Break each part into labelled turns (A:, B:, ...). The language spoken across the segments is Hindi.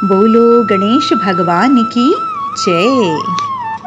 A: बोलो गणेश भगवान की जय।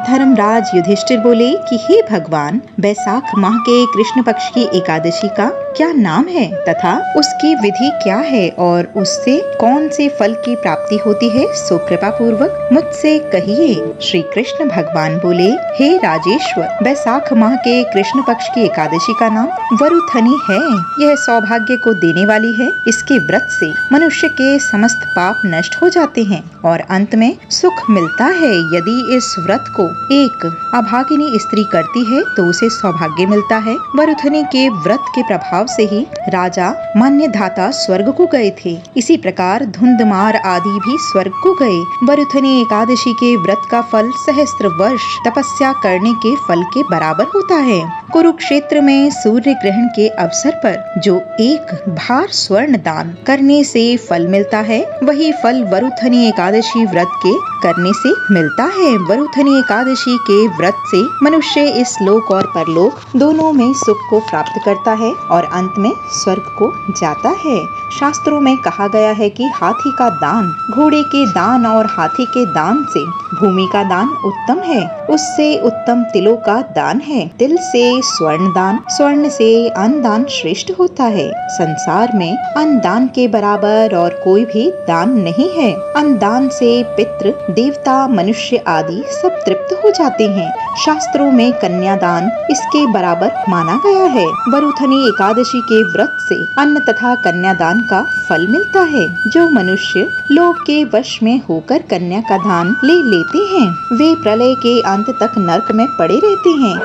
A: धर्मराज युधिष्ठिर बोले कि हे भगवान, बैसाख माह के कृष्ण पक्ष की एकादशी का क्या नाम है तथा उसकी विधि क्या है और उससे कौन से फल की प्राप्ति होती है, सो कृपा पूर्वक मुझसे कहिए। श्री कृष्ण भगवान बोले, हे राजेश्वर, बैसाख माह के कृष्ण पक्ष की एकादशी का नाम वरुथनी है। यह सौभाग्य को देने वाली है। इसके व्रत से मनुष्य के समस्त पाप नष्ट हो जाते हैं और अंत में सुख मिलता है। यदि इस व्रत को एक अभागिनी स्त्री करती है तो उसे सौभाग्य मिलता है। वरुथनी के व्रत के प्रभाव से ही राजा मान्यधाता स्वर्ग को गए थे। इसी प्रकार धुंधमार आदि भी स्वर्ग को गए। वरुथनी एकादशी के व्रत का फल सहस्त्र वर्ष तपस्या करने के फल के बराबर होता है। कुरुक्षेत्र में सूर्य ग्रहण के अवसर पर जो एक भार स्वर्ण दान करने से फल मिलता है, वही फल वरुथनी एकादशी व्रत के करने से मिलता है। वरुथनी एकादशी के व्रत से मनुष्य इस लोक और परलोक दोनों में सुख को प्राप्त करता है और अंत में स्वर्ग को जाता है। शास्त्रों में कहा गया है कि हाथी का दान, घोड़े के दान और हाथी के दान से भूमि का दान उत्तम है। उससे उत्तम तिलों का दान है। तिल से स्वर्ण दान, स्वर्ण से अन्न दान श्रेष्ठ होता है। संसार में अन्न दान के बराबर और कोई भी दान नहीं है। अन्न दान से पितृ, देवता, मनुष्य आदि सब तृप्त हो जाते हैं। शास्त्रों में कन्यादान इसके बराबर माना गया है। वरुथनी एकादशी के व्रत से अन्न तथा कन्यादान का फल मिलता है। जो मनुष्य लोभ के वश में होकर कन्या का दान ले लेते हैं, वे प्रलय के अंत तक नरक में पड़े रहते हैं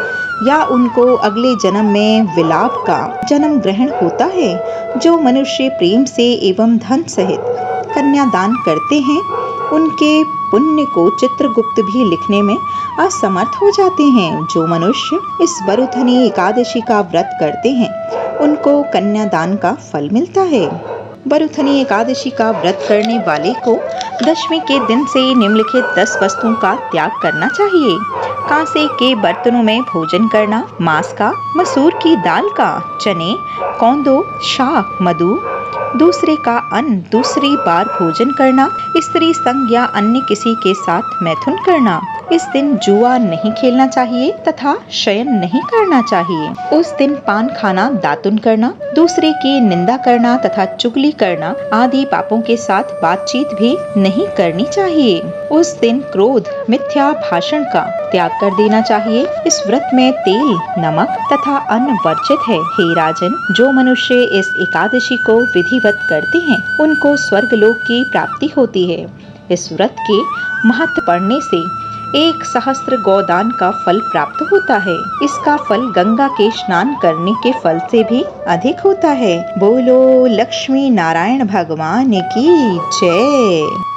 A: या उनको अगले जन्म में विलाप का जन्म ग्रहण होता है। जो मनुष्य प्रेम से एवं धन सहित कन्यादान करते हैं, उनके पुण्य को चित्रगुप्त भी लिखने में असमर्थ हो जाते हैं। जो मनुष्य इस वरुथनी एकादशी का व्रत करते हैं, उनको कन्यादान का फल मिलता है। वरुथनी एकादशी का व्रत करने वाले को दशमी के दिन से निम्नलिखित 10 वस्तुओं का त्याग करना चाहिए। कांसे के बर्तनों में भोजन करना, मांस का, मसूर की दाल का, चने, कौंदो, शाक, मधु, दूसरे का अन्न दूसरी बार भोजन करना, स्त्री संग या अन्य किसी के साथ मैथुन करना। इस दिन जुआ नहीं खेलना चाहिए तथा शयन नहीं करना चाहिए। उस दिन पान खाना, दातुन करना, दूसरे की निंदा करना तथा चुगली करना आदि पापों के साथ बातचीत भी नहीं करनी चाहिए। उस दिन क्रोध, मिथ्या भाषण का त्याग कर देना चाहिए। इस व्रत में तेल, नमक तथा अन्न वर्जित है। हे राजन, जो मनुष्य इस एकादशी को विधिवत करते हैं, उनको स्वर्गलोक की प्राप्ति होती है। इस व्रत के महत्व पढ़ने से 1 सहस्त्र गोदान का फल प्राप्त होता है। इसका फल गंगा के स्नान करने के फल से भी अधिक होता है। बोलो लक्ष्मी नारायण भगवान की जय।